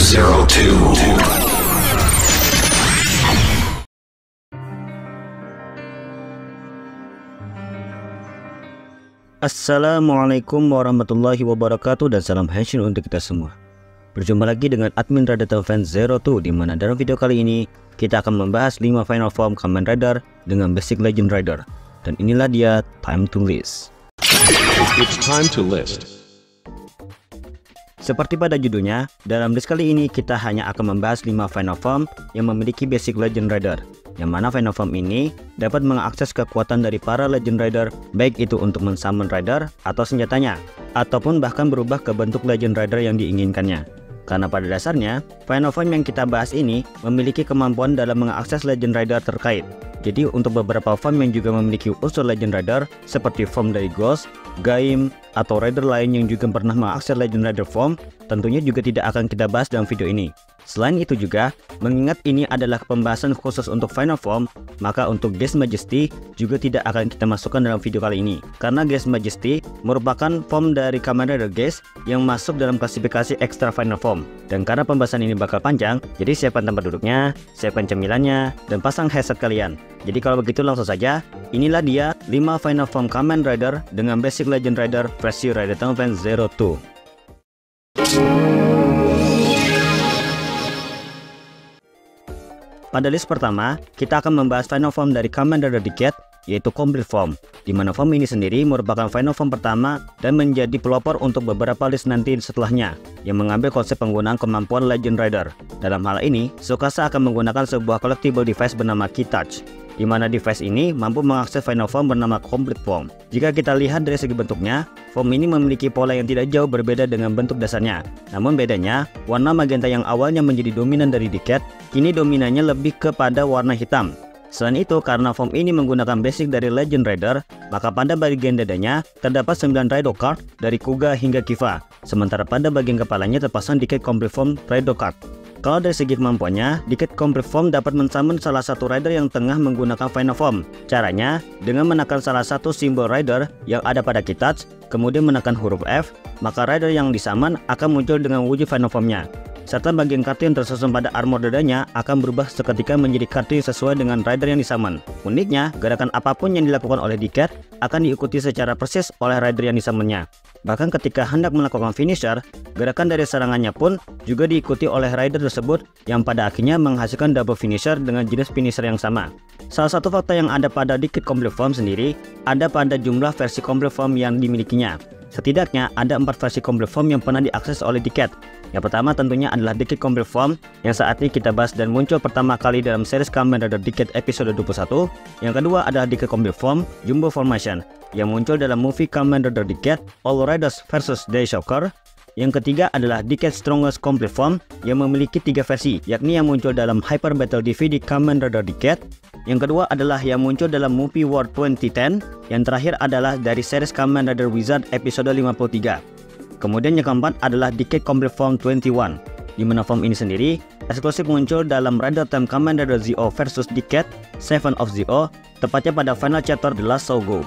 02. Assalamualaikum warahmatullahi wabarakatuh dan salam Henshin untuk kita semua. Berjumpa lagi dengan admin Rider Town Fan 02, di mana dalam video kali ini kita akan membahas 5 final form Kamen Rider dengan basic Legend Rider. Dan inilah dia time to list. It's time to list. Seperti pada judulnya, dalam list kali ini kita hanya akan membahas 5 final form yang memiliki basic Legend Rider, yang mana final form ini dapat mengakses kekuatan dari para Legend Rider, baik itu untuk men-summon Rider atau senjatanya, ataupun bahkan berubah ke bentuk Legend Rider yang diinginkannya. Karena pada dasarnya, final form yang kita bahas ini memiliki kemampuan dalam mengakses Legend Rider terkait. Jadi untuk beberapa form yang juga memiliki unsur Legend Rider, seperti form dari Ghost, Gaim, atau Rider lain yang juga pernah mengakses Legend Rider form, tentunya juga tidak akan kita bahas dalam video ini. Selain itu juga, mengingat ini adalah pembahasan khusus untuk final form, maka untuk Geass Majesty juga tidak akan kita masukkan dalam video kali ini. Karena Geass Majesty merupakan form dari Kamen Rider Geass yang masuk dalam klasifikasi extra final form. Dan karena pembahasan ini bakal panjang, jadi siapkan tempat duduknya, siapkan cemilannya, dan pasang headset kalian. Jadi kalau begitu langsung saja, inilah dia 5 final form Kamen Rider dengan basic Legend Rider versi Rider Town Fan 02. Pada list pertama, kita akan membahas final form dari Kamen Rider Decade, yaitu Complete Form, di mana form ini sendiri merupakan final form pertama dan menjadi pelopor untuk beberapa list nanti setelahnya, yang mengambil konsep penggunaan kemampuan Legend Rider. Dalam hal ini, Tsukasa akan menggunakan sebuah collectible device bernama Key Touch, di mana device ini mampu mengakses final form bernama Complete Form. Jika kita lihat dari segi bentuknya, form ini memiliki pola yang tidak jauh berbeda dengan bentuk dasarnya. Namun bedanya, warna magenta yang awalnya menjadi dominan dari Decade, kini dominannya lebih kepada warna hitam. Selain itu, karena form ini menggunakan basic dari Legend Rider, maka pada bagian dadanya terdapat 9 Raido card dari Kuga hingga Kiva, sementara pada bagian kepalanya terpasang Decade Complete Form Raido card. Kalau dari segi kemampuannya, Decade Complete Form dapat men-summon salah satu Rider yang tengah menggunakan final form. Caranya, dengan menekan salah satu simbol Rider yang ada pada Key Touch, kemudian menekan huruf F, maka Rider yang disummon akan muncul dengan wujud final formnya. Serta bagian kartu yang tersusun pada armor dadanya akan berubah seketika menjadi kartu yang sesuai dengan Rider yang disummon. Uniknya, gerakan apapun yang dilakukan oleh Decade akan diikuti secara persis oleh Rider yang disummonnya. Bahkan ketika hendak melakukan finisher, gerakan dari serangannya pun juga diikuti oleh Rider tersebut yang pada akhirnya menghasilkan double finisher dengan jenis finisher yang sama. Salah satu fakta yang ada pada Decade Complete Form sendiri ada pada jumlah versi Complete Form yang dimilikinya. Setidaknya ada 4 versi Complete Form yang pernah diakses oleh Decade. Yang pertama tentunya adalah Decade Complete Form yang saat ini kita bahas dan muncul pertama kali dalam series Kamen Rider Decade episode 21. Yang kedua adalah Decade Complete Form Jumbo Formation yang muncul dalam movie Kamen Rider Decade All Riders vs Daishoker. Yang ketiga adalah Decade Strongest Complete Form yang memiliki 3 versi, yakni yang muncul dalam Hyper Battle DVD Kamen Rider Decade. Yang kedua adalah yang muncul dalam movie War 2010. Yang terakhir adalah dari series Kamen Rider Wizard episode 53. Kemudian yang keempat adalah Decade Complete Form 21, di mana form ini sendiri eksklusif muncul dalam Rider Time Kamen Rider Zi-O vs Decade Seven of Zi-O, tepatnya pada final chapter The Last Sogo.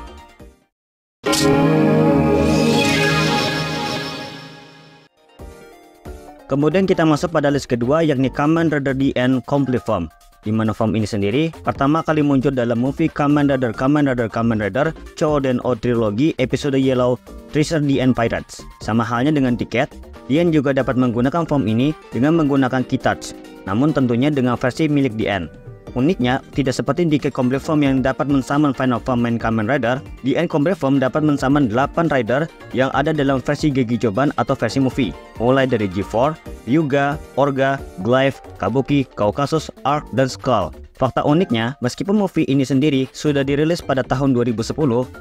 Kemudian kita masuk pada list kedua, yakni Kamen Rider DN Complete Form, di mana form ini sendiri pertama kali muncul dalam movie Kamen Rider Chōden O Trilogy episode Yellow Treasure DN Pirates. Sama halnya dengan Decade, DN juga dapat menggunakan form ini dengan menggunakan Key Touch, namun tentunya dengan versi milik DN. Uniknya, tidak seperti Decade Complete Form yang dapat men-summon final form main Kamen Rider, DN Complete Form dapat men-summon 8 Rider yang ada dalam versi Geki Joban atau versi movie, mulai dari G4, Ryuga, Orga, Glyph, Kabuki, Kaukasus, Arc, dan Skull. Fakta uniknya, meskipun movie ini sendiri sudah dirilis pada tahun 2010,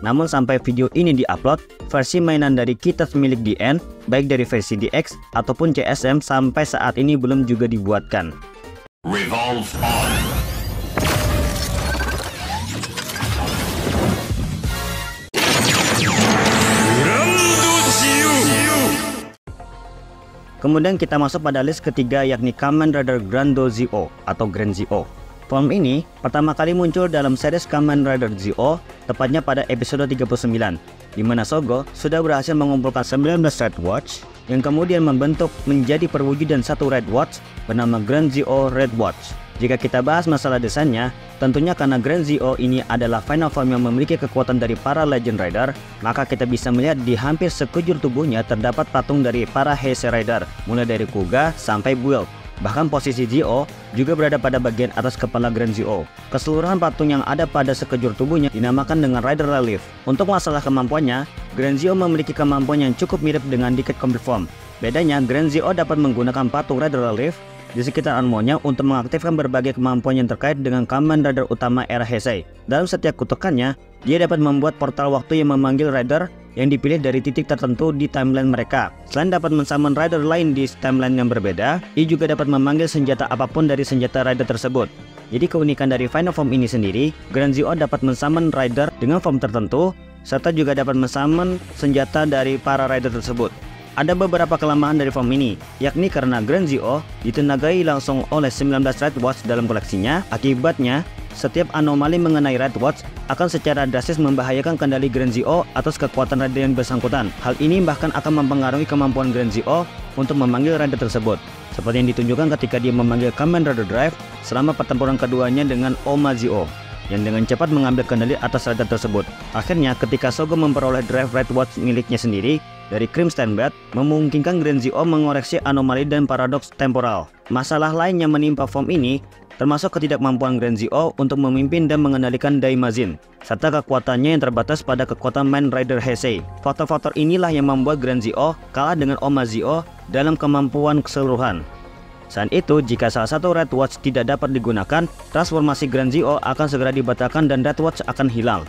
namun sampai video ini diupload, versi mainan dari Key Touch milik DN, baik dari versi DX ataupun CSM sampai saat ini belum juga dibuatkan. Revolve on. Kemudian kita masuk pada list ketiga, yakni Kamen Rider Grando Zi-O atau Grand Zi-O. Form ini pertama kali muncul dalam series Kamen Rider Zi-O, tepatnya pada episode 39, di mana Sogo sudah berhasil mengumpulkan 19 Red Watch, yang kemudian membentuk menjadi perwujudan satu Red Watch bernama Grand Zeo Red Watch. Jika kita bahas masalah desainnya, tentunya karena Grand Zeo ini adalah final form yang memiliki kekuatan dari para Legend Rider, maka kita bisa melihat di hampir sekujur tubuhnya terdapat patung dari para Heisei Rider, mulai dari Kuga sampai Build. Bahkan posisi Zeo juga berada pada bagian atas kepala Grand Zeo. Keseluruhan patung yang ada pada sekujur tubuhnya dinamakan dengan Rider Relief. Untuk masalah kemampuannya, Grand Zeo memiliki kemampuan yang cukup mirip dengan Decade Complete Form. Bedanya, Grand Zeo dapat menggunakan patung Rider Relief di sekitar armornya untuk mengaktifkan berbagai kemampuan yang terkait dengan Kamen Rider utama era Heisei. Dalam setiap kutukannya, dia dapat membuat portal waktu yang memanggil Rider yang dipilih dari titik tertentu di timeline mereka. Selain dapat mensummon Rider lain di timeline yang berbeda, ia juga dapat memanggil senjata apapun dari senjata Rider tersebut. Jadi keunikan dari final form ini sendiri, Grand Zeo dapat mensummon Rider dengan form tertentu, serta juga dapat mensummon senjata dari para Rider tersebut. Ada beberapa kelemahan dari form ini, yakni karena Grand Zeo ditenagai langsung oleh 19 Red Watch dalam koleksinya. Akibatnya, setiap anomali mengenai Red Watch akan secara drastis membahayakan kendali Grand Zeo atas kekuatan Rider yang bersangkutan. Hal ini bahkan akan mempengaruhi kemampuan Grand Zeo untuk memanggil Rider tersebut, seperti yang ditunjukkan ketika dia memanggil Kamen Rider Drive selama pertempuran keduanya dengan Oma Zeo, yang dengan cepat mengambil kendali atas Rider tersebut. Akhirnya, ketika Sogo memperoleh Drive Red Watch miliknya sendiri dari Crimson Bat, memungkinkan Grand Zeo mengoreksi anomali dan paradoks temporal. Masalah lain yang menimpa form ini termasuk ketidakmampuan Grand Zeo untuk memimpin dan mengendalikan Daimazin, serta kekuatannya yang terbatas pada kekuatan Main Rider Heisei. Faktor-faktor inilah yang membuat Grand Zeo kalah dengan Oma Zeo dalam kemampuan keseluruhan. Selain itu, jika salah satu Red Watch tidak dapat digunakan, transformasi Grand Zeo akan segera dibatalkan dan Red Watch akan hilang.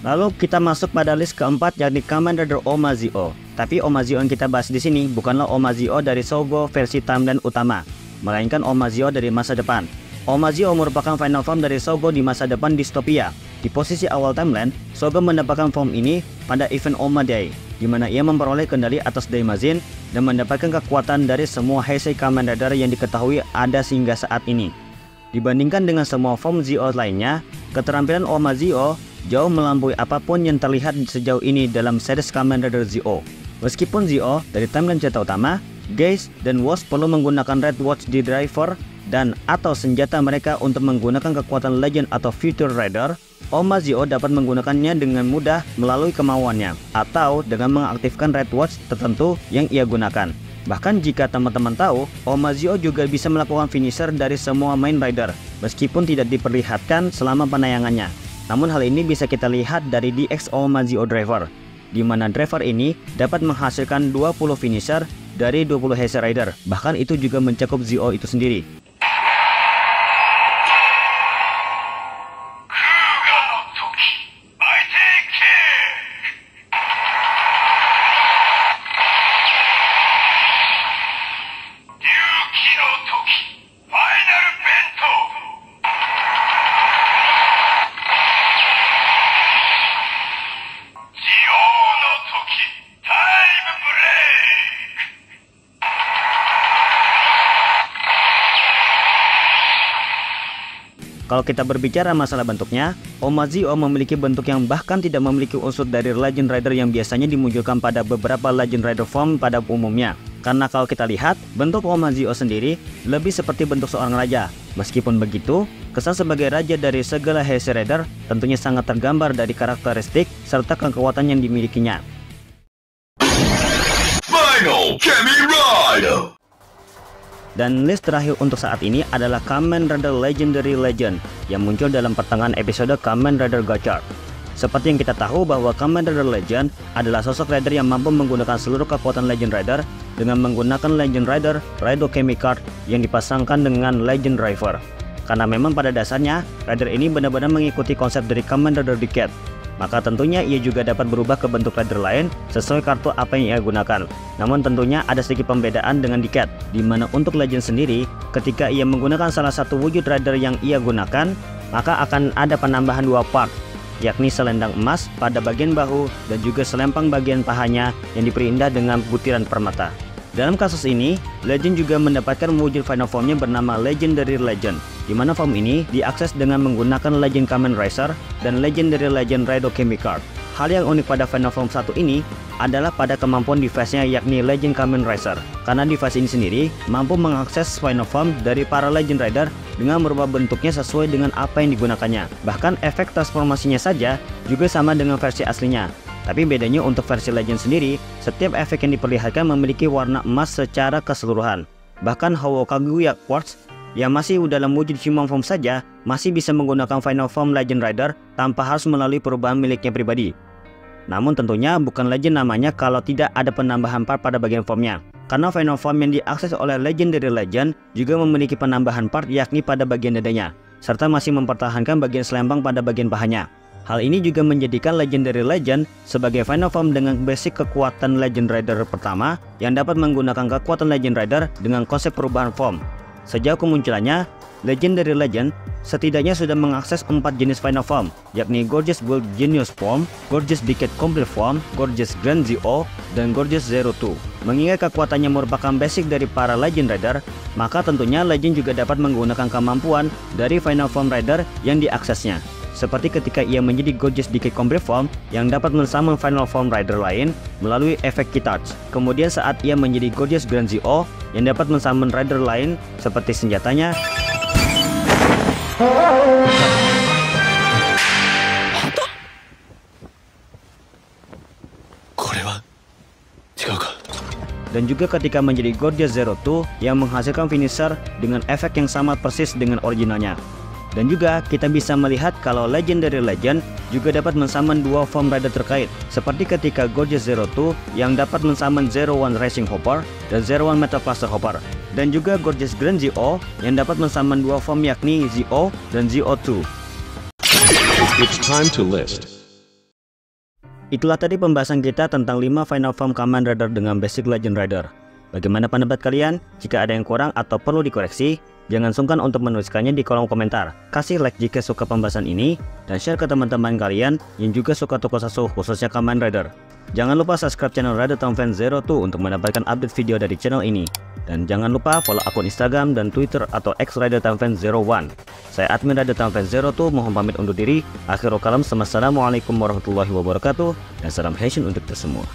Lalu kita masuk pada list keempat, yakni Kamen Rider Oma Zeo. Tapi Oma Zeo yang kita bahas di sini bukanlah Oma Zeo dari Sogo versi timeline utama, melainkan Oma Zeo dari masa depan. Oma Zeo merupakan final form dari Sogo di masa depan distopia. Di posisi awal timeline, Sogo mendapatkan form ini pada event Oma Day, di mana ia memperoleh kendali atas Daimazin dan mendapatkan kekuatan dari semua Heisei Kamen Rider yang diketahui ada sehingga saat ini. Dibandingkan dengan semua form Zeo lainnya, keterampilan Oma Zeo jauh melampaui apapun yang terlihat sejauh ini dalam series Kamen Rider Zeo. Meskipun Zeo dari timeline cerita utama, Geist dan Wasp perlu menggunakan Red Watch di driver dan atau senjata mereka untuk menggunakan kekuatan Legend atau Future Rider, Oma Zeo dapat menggunakannya dengan mudah melalui kemauannya atau dengan mengaktifkan Red Watch tertentu yang ia gunakan. Bahkan jika teman-teman tahu, Oma Zeo juga bisa melakukan finisher dari semua main rider, meskipun tidak diperlihatkan selama penayangannya. Namun hal ini bisa kita lihat dari DX Oma Zeo Driver, di mana driver ini dapat menghasilkan 20 finisher dari 20 Heisei Rider. Bahkan itu juga mencakup Zeo itu sendiri. Kalau kita berbicara masalah bentuknya, Oma Zeo memiliki bentuk yang bahkan tidak memiliki unsur dari Legend Rider yang biasanya dimunculkan pada beberapa Legend Rider form pada umumnya. Karena kalau kita lihat, bentuk Oma Zeo sendiri lebih seperti bentuk seorang raja. Meskipun begitu, kesan sebagai raja dari segala Heisei Rider tentunya sangat tergambar dari karakteristik serta kekuatan yang dimilikinya. Final Kamen Rider. Dan list terakhir untuk saat ini adalah Kamen Rider Legendary Legend yang muncul dalam pertengahan episode Kamen Rider Gachard. Seperti yang kita tahu bahwa Kamen Rider Legend adalah sosok rider yang mampu menggunakan seluruh kekuatan Legend Rider dengan menggunakan Legend Rider Raido Kemi Card yang dipasangkan dengan Legend Driver. Karena memang pada dasarnya rider ini benar-benar mengikuti konsep dari Kamen Rider Decade, maka tentunya ia juga dapat berubah ke bentuk rider lain sesuai kartu apa yang ia gunakan. Namun tentunya ada sedikit pembedaan dengan Decade, di mana untuk Legend sendiri, ketika ia menggunakan salah satu wujud rider yang ia gunakan, maka akan ada penambahan 2 part, yakni selendang emas pada bagian bahu dan juga selempang bagian pahanya yang diperindah dengan butiran permata. Dalam kasus ini, Legend juga mendapatkan wujud final formnya bernama Legendary Legend, di mana form ini diakses dengan menggunakan Legend Kamen Rider dan Legendary Legend Raido Chemicard. Hal yang unik pada Final Form 1 ini adalah pada kemampuan device-nya yakni Legend Kamen Rider, karena device ini sendiri mampu mengakses Final Form dari para Legend Rider dengan merubah bentuknya sesuai dengan apa yang digunakannya. Bahkan efek transformasinya saja juga sama dengan versi aslinya. Tapi bedanya untuk versi Legend sendiri, setiap efek yang diperlihatkan memiliki warna emas secara keseluruhan. Bahkan Howo Kaguya Quartz yang masih dalam wujud human form saja masih bisa menggunakan Final Form Legend Rider tanpa harus melalui perubahan miliknya pribadi. Namun tentunya bukan Legend namanya kalau tidak ada penambahan part pada bagian formnya, karena Final Form yang diakses oleh Legendary Legend juga memiliki penambahan part yakni pada bagian dadanya, serta masih mempertahankan bagian selempang pada bagian pahanya. Hal ini juga menjadikan Legendary Legend sebagai Final Form dengan basic kekuatan Legend Rider pertama yang dapat menggunakan kekuatan Legend Rider dengan konsep perubahan form. Sejak kemunculannya, Legendary Legend setidaknya sudah mengakses 4 jenis Final Form, yakni Gorgeous World Genius Form, Gorgeous Decade Complete Form, Gorgeous Grand Zeo, dan Gorgeous Zero 2. Mengingat kekuatannya merupakan basic dari para Legend Rider, maka tentunya Legend juga dapat menggunakan kemampuan dari Final Form Rider yang diaksesnya. Seperti ketika ia menjadi Gorgeous Decade Complete Form yang dapat mensummon Final Form Rider lain melalui efek Keycharge. Kemudian saat ia menjadi Gorgeous Grand Zeo yang dapat mensummon Rider lain seperti senjatanya, dan juga ketika menjadi Gorgeous Zero 2 yang menghasilkan finisher dengan efek yang sama persis dengan originalnya. Dan juga kita bisa melihat kalau Legendary Legend juga dapat mensummon dua form rider terkait, seperti ketika Gorgeous Zero 2 yang dapat mensummon Zero One Racing Hopper dan Zero One Metal Blaster Hopper, dan juga Gorgeous Grand Zeo yang dapat mensummon dua form yakni Zeo dan Zeo 2. It's time to list. Itulah tadi pembahasan kita tentang 5 Final Form Kamen Rider dengan basic Legend Rider. Bagaimana pendapat kalian? Jika ada yang kurang atau perlu dikoreksi, jangan sungkan untuk menuliskannya di kolom komentar. Kasih like jika suka pembahasan ini, dan share ke teman-teman kalian yang juga suka tokusatsu khususnya Kamen Rider. Jangan lupa subscribe channel Rider Townfan 02 untuk mendapatkan update video dari channel ini. Dan jangan lupa follow akun Instagram dan Twitter atau @ridertownfan01. Saya admin Rider Townfan 02 mohon pamit undur diri. Akhirul kalam, wassalamualaikum warahmatullahi wabarakatuh, dan salam Henshin untuk kita semua.